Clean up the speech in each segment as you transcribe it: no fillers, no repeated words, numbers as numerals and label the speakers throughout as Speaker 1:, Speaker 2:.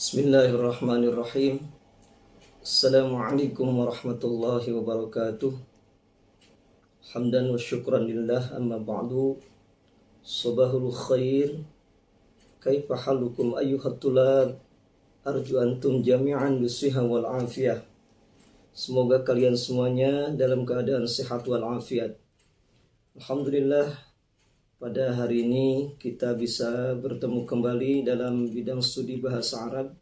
Speaker 1: Bismillahirrahmanirrahim. Assalamualaikum warahmatullahi wabarakatuh. Hamdan wa syukran lillah, amma ba'du. Sabahul khair. Kaifa halukum ayyuhat tulab? Arju antum jami'an bisiha wal afiyah. Semoga kalian semuanya dalam keadaan sehat wal afiat. Alhamdulillah, pada hari ini kita bisa bertemu kembali dalam bidang studi bahasa Arab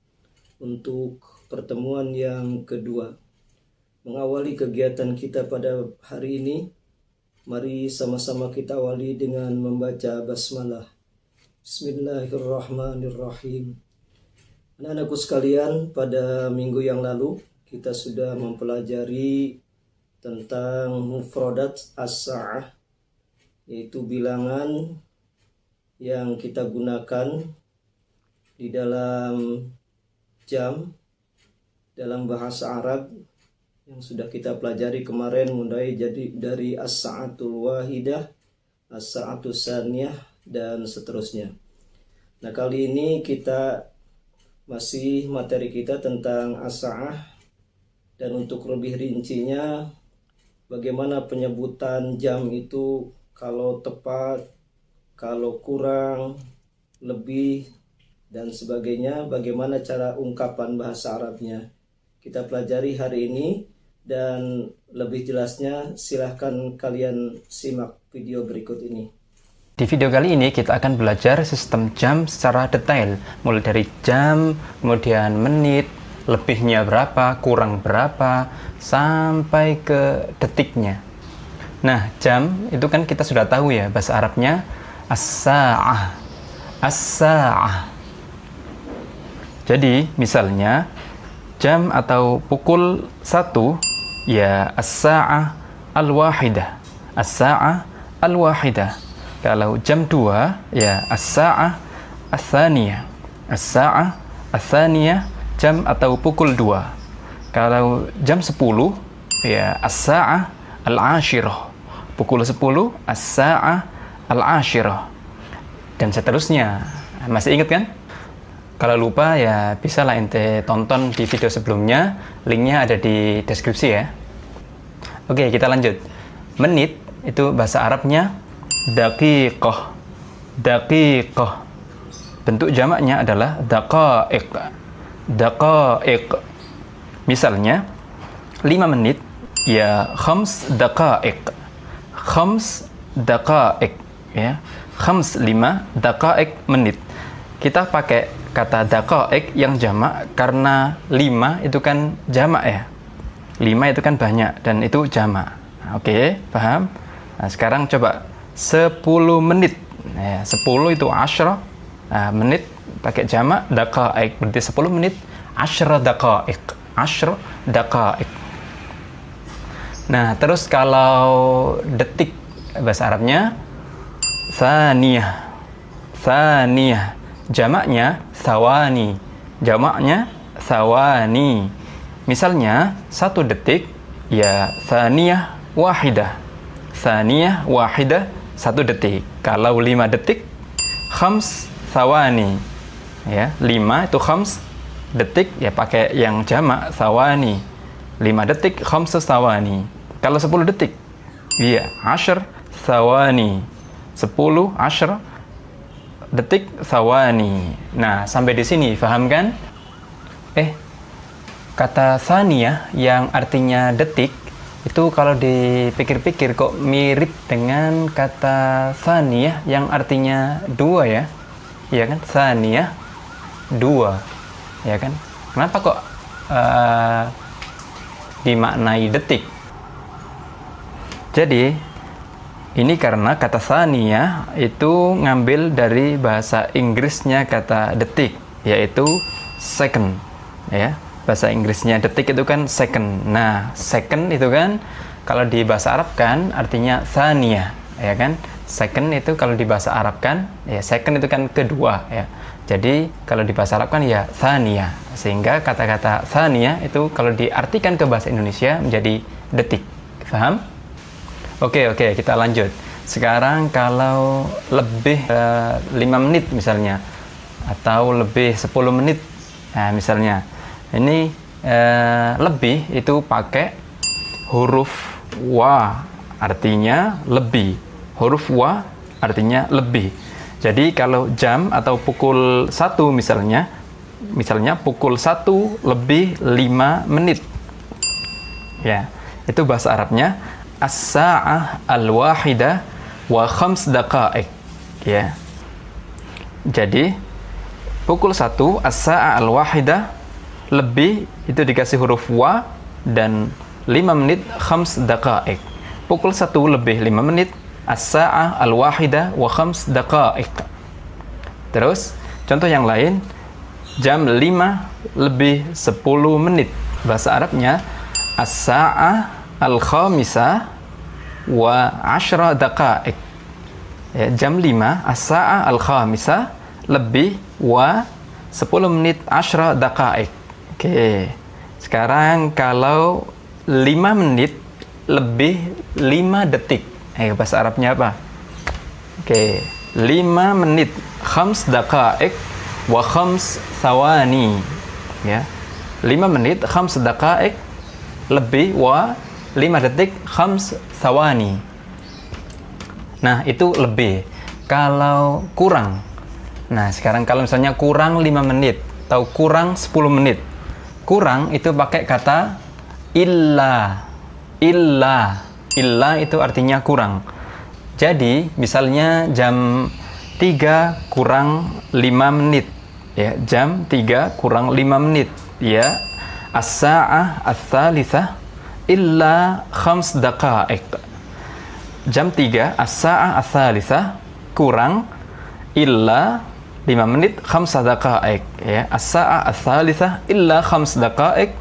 Speaker 1: untuk pertemuan yang kedua. Mengawali kegiatan kita pada hari ini, mari sama-sama kita awali dengan membaca basmalah. Bismillahirrahmanirrahim. Anak-anakku sekalian, pada minggu yang lalu kita sudah mempelajari tentang mufradat as-sa'ah, yaitu bilangan yang kita gunakan di dalam jam dalam bahasa Arab yang sudah kita pelajari kemarin, mulai jadi dari as-sa'atul wahidah, as-sa'atus saniyah, dan seterusnya. Nah, kali ini kita masih materi kita tentang as-sa'ah, dan untuk lebih rincinya bagaimana penyebutan jam itu, kalau tepat, kalau kurang, lebih, dan sebagainya, bagaimana cara ungkapan bahasa Arabnya. Kita pelajari hari ini, dan lebih jelasnya silahkan kalian simak video berikut ini.
Speaker 2: Di video kali ini kita akan belajar sistem jam secara detail, mulai dari jam, kemudian menit, lebihnya berapa, kurang berapa, sampai ke detiknya. Nah, jam itu kan kita sudah tahu ya, bahasa Arabnya as-sa'ah. As-sa'ah. Jadi, misalnya jam atau pukul 1 ya as-sa'ah al-wahidah. As-sa'ah al-wahidah. Kalau jam 2 ya as-sa'ah as-thaniyah. As-sa'ah as-thaniyah, jam atau pukul 2. Kalau jam 10 ya as-sa'ah al-ashirah. Pukul 10 as-sa'ah al-ashirah, dan seterusnya. Masih ingat kan? Kalau lupa ya bisa lah ente tonton di video sebelumnya, linknya ada di deskripsi ya. Oke, kita lanjut. Menit itu bahasa Arabnya daqiqah. Daqiqah. Bentuk jamaknya adalah daqaiq. Daqaiq. Misalnya 5 menit ya khams daqaiq. Khams daqaiq ya. Khams 5 daqaiq menit. Kita pakai kata daqaiq yang jamak karena 5 itu kan jamak ya. 5 itu kan banyak dan itu jamak. Oke, paham? Nah, sekarang coba 10 menit. Ya, 10 itu asyra. Nah, menit pakai jamak daqaiq, berarti 10 menit asyra daqaiq. Asyra daqaiq. Nah, terus kalau detik bahasa Arabnya thaniyah. Thaniyah. Jamaknya thawani. Jamaknya thawani. Misalnya 1 detik ya thaniyah wahidah. Thaniyah wahidah, 1 detik. Kalau 5 detik khams thawani. Ya, 5 itu khams detik ya pakai yang jamak thawani. 5 detik khams thawani. Kalau 10 detik iya ashr thawani. 10 ashr detik thawani. Nah, sampai di sini paham kan? Kata thaniyah yang artinya detik itu kalau dipikir-pikir kok mirip dengan kata thaniyah yang artinya 2 ya. Iya kan? Thaniyah 2. Ya kan? Kenapa kok dimaknai detik? Jadi ini karena kata thaniyah itu ngambil dari bahasa Inggrisnya kata detik, yaitu second ya. Bahasa Inggrisnya detik itu kan second. Nah, second itu kan kalau di bahasa Arab kan artinya thaniyah, ya kan? Second itu kalau di bahasa Arab kan ya second itu kan kedua ya. Jadi kalau di bahasa Arab kan ya thaniyah. Sehingga kata-kata thaniyah itu kalau diartikan ke bahasa Indonesia menjadi detik. Paham? Oke, kita lanjut. Sekarang kalau lebih 5 menit misalnya, atau lebih 10 menit Nah, misalnya ini lebih itu pakai huruf wa, artinya lebih. Huruf wa artinya lebih. Jadi kalau jam atau pukul 1 misalnya pukul 1 lebih 5 menit. Ya, itu bahasa Arabnya as-sa'ah al-wahidah wa khams daqa'iq. Ya. Jadi pukul 1 as-sa'ah al-wahidah lebih itu dikasih huruf wa dan 5 menit khams daqa'iq. Pukul 1 lebih 5 menit as-sa'ah al-wahidah wa khams daqa'iq. Terus contoh yang lain, jam 5 lebih 10 menit. Bahasa Arabnya as-sa'ah al-khamisah wa 10 daqa'iq. Ya, jam 5 as-sa'ah al-khamisah lebih wa 10 menit 10 daqa'iq. Oke. Sekarang kalau 5 menit lebih 5 detik. Bahasa Arabnya apa? Oke, 5 menit khams daqa'iq wa khams thawani. Ya. 5 menit khams daqa'iq lebih wa 5 detik khams thawani. Nah, itu lebih. Kalau kurang. Nah, sekarang kalau misalnya kurang 5 menit atau kurang 10 menit. Kurang itu pakai kata illa. Illa itu artinya kurang. Jadi misalnya jam 3 kurang 5 menit. Ya, jam 3 kurang 5 menit. Ya, as-sa'ah ats-tsalitsah illa khams daqa'iq. Jam 3 as-sa'ah ats-tsalitsah kurang illa 5 menit khams daqa'iq. Ya, as-sa'ah ats-tsalitsah illa khams daqa'iq.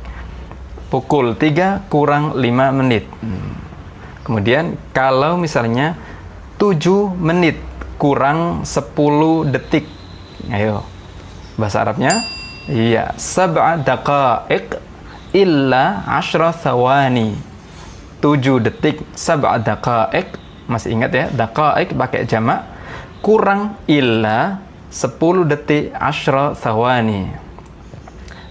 Speaker 2: Pukul 3 kurang 5 menit. Kemudian kalau misalnya 7 menit kurang 10 detik. Ayo. Bahasa Arabnya, iya, 7 daqa'iq illa 10 thawani. 7 detik 7 daqa'iq. Masih ingat ya, daqa'iq pakai jamak. Kurang illa 10 detik 10 thawani.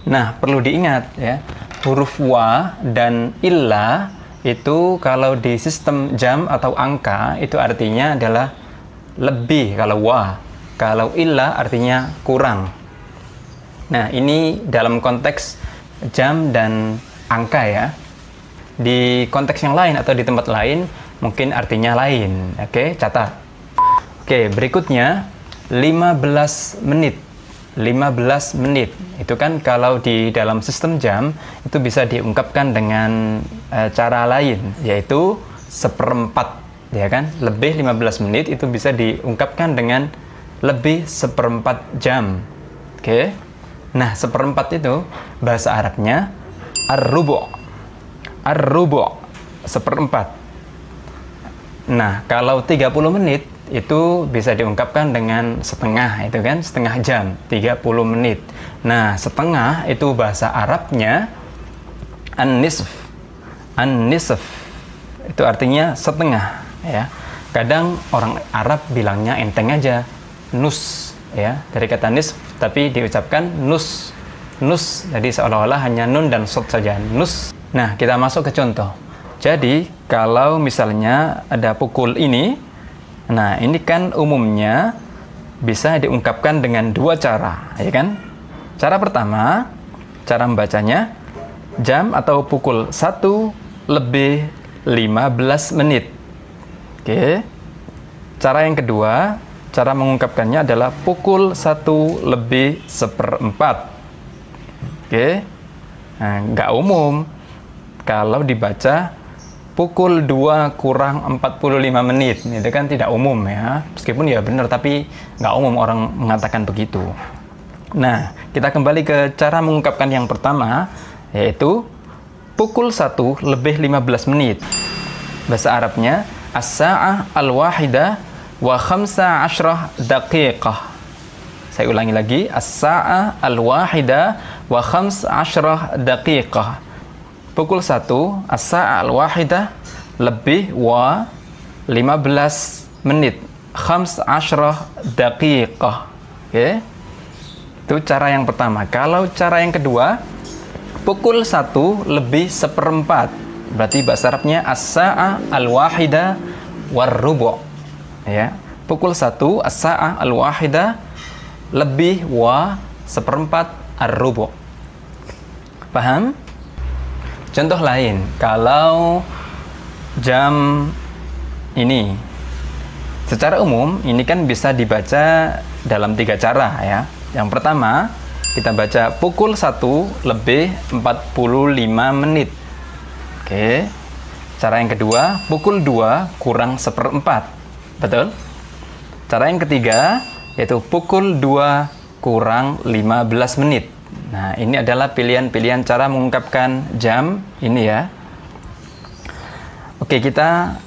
Speaker 2: Nah, perlu diingat ya, huruf wa dan illa itu kalau di sistem jam atau angka itu artinya adalah lebih kalau wa. Kalau illa artinya kurang. Nah, ini dalam konteks jam dan angka ya. Di konteks yang lain atau di tempat lain mungkin artinya lain. Oke, catat. Oke, berikutnya 15 menit. 15 menit. Itu kan kalau di dalam sistem jam itu bisa diungkapkan dengan cara lain, yaitu 1/4, ya kan? Lebih 15 menit itu bisa diungkapkan dengan lebih 1/4 jam. Oke. Nah, 1/4 itu bahasa Arabnya ar-rubu'. Ar-rubu', 1/4. Nah, kalau 30 menit itu bisa diungkapkan dengan setengah, itu kan, setengah jam, 30 menit. Nah, setengah itu bahasa Arabnya an-nisf. An-nisf itu artinya setengah, ya. Kadang orang Arab bilangnya enteng aja, nus, ya, dari kata nisf, tapi diucapkan nus. Nus, jadi seolah-olah hanya nun dan sod saja, nus. Nah, kita masuk ke contoh. Jadi, kalau misalnya ada pukul ini, nah, ini kan umumnya bisa diungkapkan dengan 2 cara, ya kan? Cara pertama, cara membacanya, jam atau pukul 1 lebih 15 menit. Oke. Cara yang kedua, cara mengungkapkannya adalah pukul 1 lebih 1/4. Oke. Nah, nggak umum. Kalau dibaca pukul 2 kurang 45 menit, itu kan tidak umum ya. Meskipun ya benar, tapi nggak umum orang mengatakan begitu. Nah, kita kembali ke cara mengungkapkan yang pertama, yaitu pukul 1 lebih 15 menit. Bahasa Arabnya as-sa'ah al-wahidah wa 15 daqiqah. Saya ulangi lagi, as-sa'ah al-wahidah wa 15 daqiqah. Pukul 1, as-sa'ah al-wahidah lebih wa 15 menit. 15 daqiqah. Oke. Itu cara yang pertama. Kalau cara yang kedua, pukul 1 lebih seperempat. Berarti bahasa Arabnya as-sa'ah al-wahida war-rubu'. Ya. Pukul 1 as-sa'ah al-wahida lebih wa seperempat ar-rubu'. Paham? Contoh lain, kalau jam ini secara umum ini kan bisa dibaca dalam 3 cara ya. Yang pertama, kita baca pukul 1 lebih 45 menit. Oke. Cara yang kedua, pukul 2 kurang seperempat. Betul? Cara yang ketiga, yaitu pukul 2 kurang 15 menit. Nah, ini adalah pilihan-pilihan cara mengungkapkan jam ini ya. Oke, kita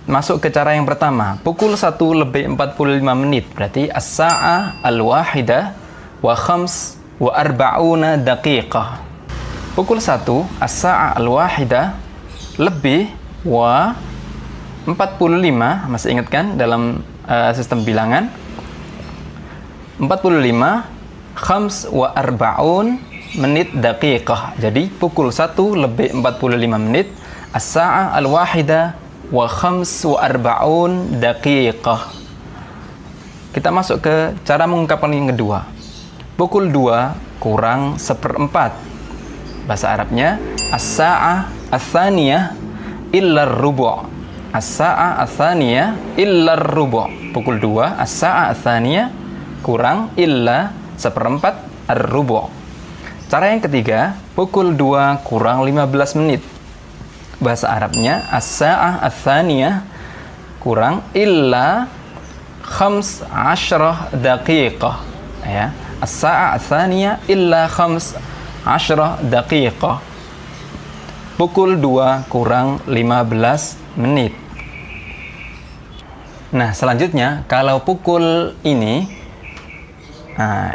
Speaker 2: masuk ke cara yang pertama. Pukul 1 lebih 45 menit. Berarti as-sa'ah al-wahidah wa khams wa arba'una daqiqah. Pukul 1 as-sa'ah al-wahidah lebih wa 45. Masih ingat kan dalam sistem bilangan? 45 khams wa arba'un menit daqiqah. Jadi pukul 1 lebih 45 menit as-sa'ah al-wahidah wa khams wa arba'un daqiqah. Kita masuk ke cara mengungkapkan yang kedua. Pukul 2 kurang seperempat. Bahasa Arabnya as-sa'ah ats-tsaniyah illa ar-rubu'. As-sa'ah ats-tsaniyah illa ar-rubu'. Pukul 2 as-sa'ah ats-tsaniyah kurang illa seperempat ar-rubu'. Cara yang ketiga, pukul 2 kurang 15 menit. Bahasa Arabnya as-sa'ah ats-tsaniyah kurang illa khams asyrah daqiqah ya. As-sa'ah ats-tsaniyah illa khams asyrah daqiqah. Pukul 2 kurang 15 menit. Nah, selanjutnya kalau pukul ini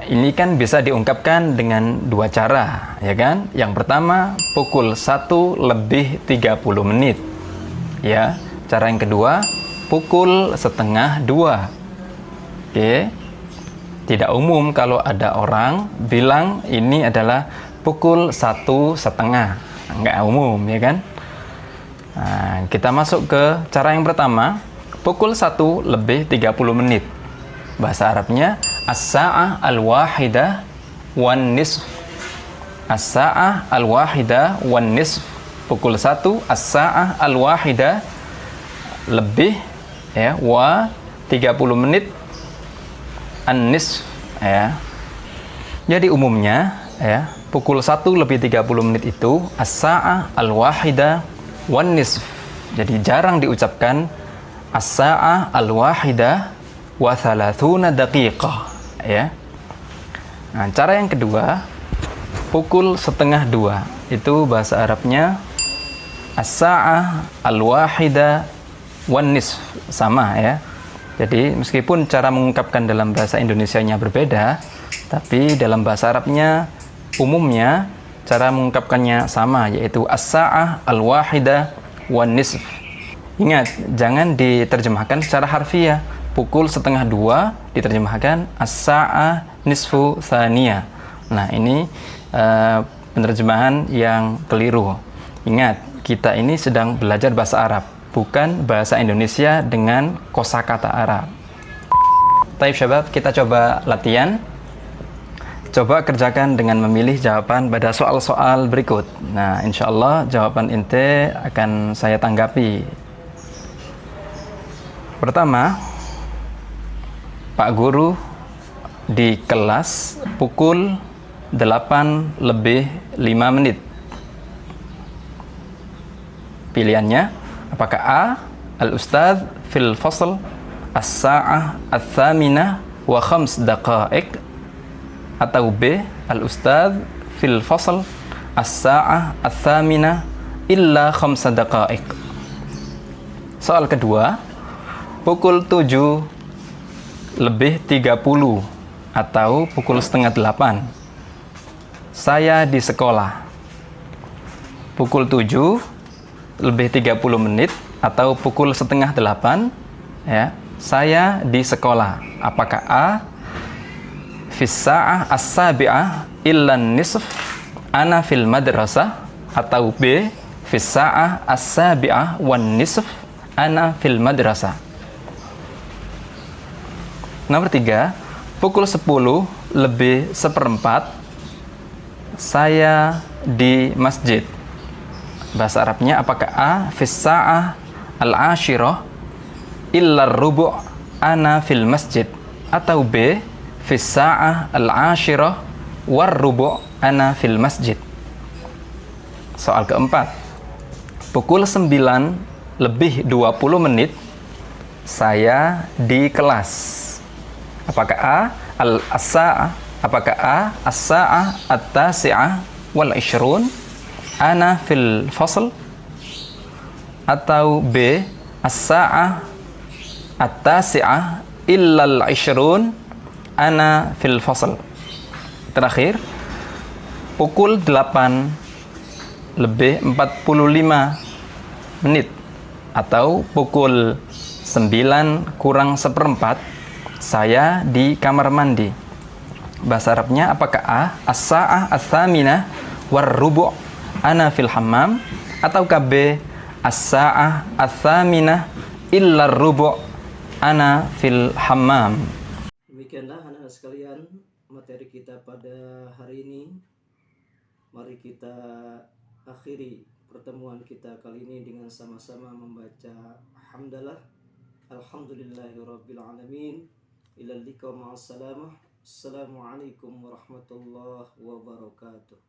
Speaker 2: ini kan bisa diungkapkan dengan 2 cara, ya kan? Yang pertama, pukul 1 lebih 30 menit. Ya, cara yang kedua, pukul setengah 2. Oke. Tidak umum kalau ada orang bilang ini adalah pukul 1:30. Enggak umum, ya kan? Nah, kita masuk ke cara yang pertama, pukul 1 lebih 30 menit. Bahasa Arabnya as-sa'ah al-wahidah wan nisf. As-sa'ah al-wahidah wan nisf. Pukul 1 as-sa'ah al-wahidah lebih ya wa 30 menit an-nisf ya. Jadi umumnya ya, pukul 1 lebih 30 menit itu as-sa'ah al-wahidah wan nisf. Jadi jarang diucapkan as-sa'ah al-wahidah wa thalathuna daqiqah ya. Nah, cara yang kedua, pukul setengah 2. Itu bahasa Arabnya as-sa'ah al-wahidah wan nisf. Sama ya. Jadi meskipun cara mengungkapkan dalam bahasa Indonesianya berbeda, tapi dalam bahasa Arabnya umumnya cara mengungkapkannya sama, yaitu as-sa'ah al-wahidah wan nisf. Ingat, jangan diterjemahkan secara harfiah. Pukul setengah 2 diterjemahkan as-sa'ah nisfu tsaniyah. Nah, ini penerjemahan yang keliru. Ingat, kita ini sedang belajar bahasa Arab, bukan bahasa Indonesia dengan kosakata Arab. Taib syabab, kita coba latihan. Coba kerjakan dengan memilih jawaban pada soal-soal berikut. Nah, insya Allah jawaban ente akan saya tanggapi. Pertama, Pak Guru di kelas pukul 8 lebih 5 menit. Pilihannya, apakah A, al-ustadz fil fasl as-sa'ah ats-tsaminah wa khams daqa'iq, atau B, al-ustadz fil fasl as-sa'ah ats-tsaminah illa khamsa daqa'iq. Soal kedua, pukul 7 lebih 30 atau pukul setengah 8. Saya di sekolah. Pukul 7 lebih 30 menit atau pukul setengah 8 ya. Saya di sekolah. Apakah A fis sa'ah as-sabi'ah illan nisf ana fil madrasah, atau B, fis sa'ah as-sabi'ah wan nisf ana fil madrasah. Nomor 3, pukul 10 lebih seperempat saya di masjid. Bahasa Arabnya apakah A, fis sa'ah al-ashirah illa rubu' ana fil masjid, atau B, fis sa'ah al-ashirah war rubu' ana fil masjid. Soal keempat, pukul 9 lebih 20 menit saya di kelas. Apakah A, as-sa'ah, apakah A, as-sa'ah at-tasi'ah wal 20 ana fil fasl, atau B, as-sa'ah at-tasi'ah illal 20 ana fil fasl. Terakhir, pukul 8 lebih 45 menit atau pukul 9 kurang seperempat saya di kamar mandi. Bahasa Arabnya apakah A, as-sa'ah ats-tsaminah war rubu' ana fil hammam, atau B, as-sa'ah ats-tsaminah illa rubu' ana fil hammam.
Speaker 1: Demikianlah anak-anak sekalian materi kita pada hari ini. Mari kita akhiri pertemuan kita kali ini dengan sama-sama membaca hamdalah. Alhamdulillahirabbil alamin. Ilal liqa ma'as salamah. Assalamualaikum warahmatullahi wabarakatuh.